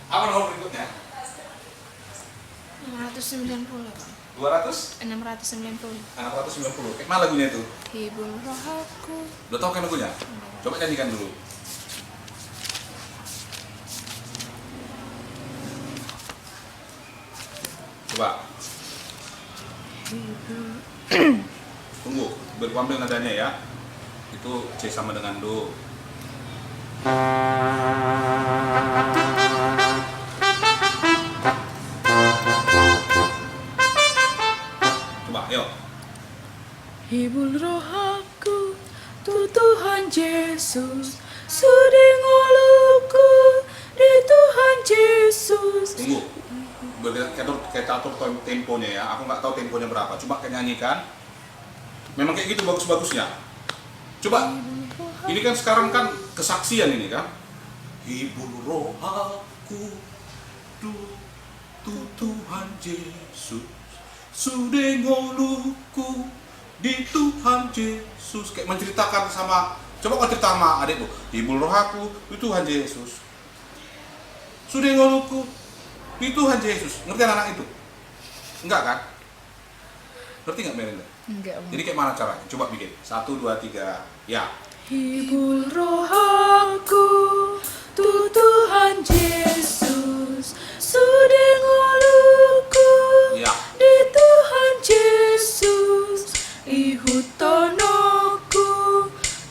Apa nomor berikutnya? 690 Bang. 200? 690. 690. Kayak mana lagunya itu? Hibur rohaku. Udah tau kan lagunya? Coba nyanyikan dulu. Coba. Tunggu, berkuambil nadanya ya. Itu C sama dengan Do. Coba, yuk. Hibur rohaku, Tuhan Yesus, sudi ngoluku di Tuhan Yesus. Tunggu. Kita atur temponya ya. Aku nggak tahu temponya berapa. Coba kayak nyanyikan. Memang kayak gitu bagus-bagusnya. Coba. Ini kan sekarang kan kesaksian ini kan. Hibur rohaku, Tuhan Yesus, sudi ngoluku di Tuhan Yesus. Kayak menceritakan sama. Coba kau cerita sama adikku. Hibur rohaku, Tuhan Yesus, sudi ngoluku di Tuhan Yesus. Ngerti anak-anak itu? Enggak kan? Ngerti nggak Melinda? Enggak, Bang. Jadi kayak mana caranya? Coba bikin. 1, 2, 3, ya. Hibur rohaku, Tuhan Yesus, sudi ngoluku Ya. di Tuhan Yesus, ihutonoku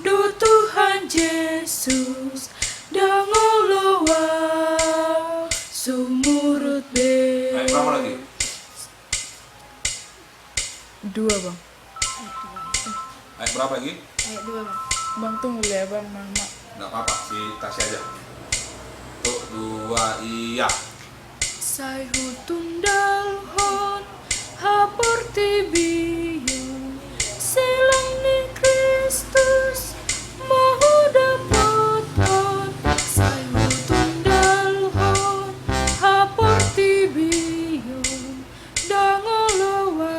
do Tuhan Yesus, dangolowa sumurut be. Ayo, berapa lagi? 2 Bang. Ayo, berapa lagi? Ayat 2 Bang. Bang tunggu ya Bang, Mama. Nggak apa-apa, si kasih aja. 1, 2, iya. Sai hutundal hon haporti biyon selang ni Kristus mahu dapat hon. Sai hutundal hon haporti biyon dangolowa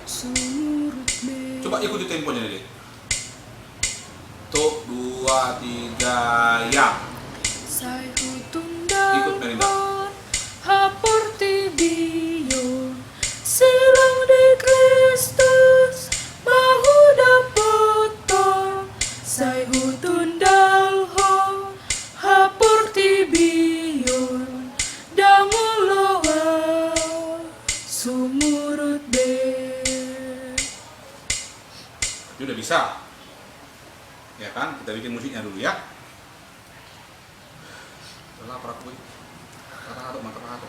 sumurut be. Coba ikuti temponya nih. 1, 2, 3, ya. Sai Ikut, hutundal Melinda. hon haporti biyon selang di Kristus mahu dapat hon. Sai hutundal hon haporti biyon dangolowa sumurut be. Ini udah bisa. Ya kan? Kita bikin musiknya dulu ya. Udah lapar aku. Kata-kata, mantap kata.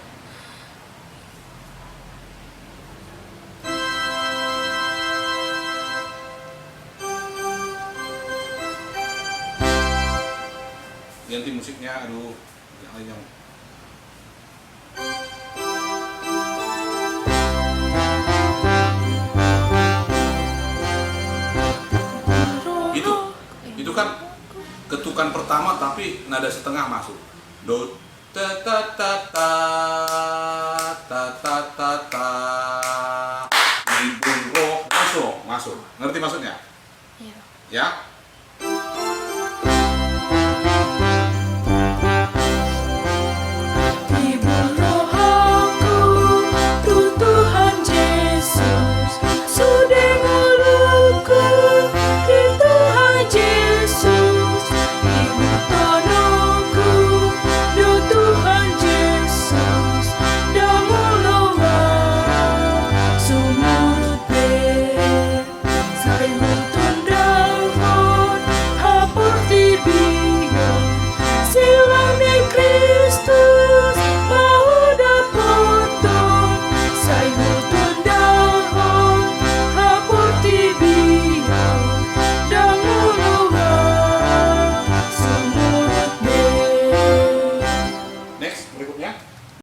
Ganti musiknya, aduh. Yang lain yang itu kan ketukan pertama tapi nada setengah masuk. Do ta ta ta ta ta ta ta ta. Hibur roh masuk. Ngerti maksudnya? Ya. Ya?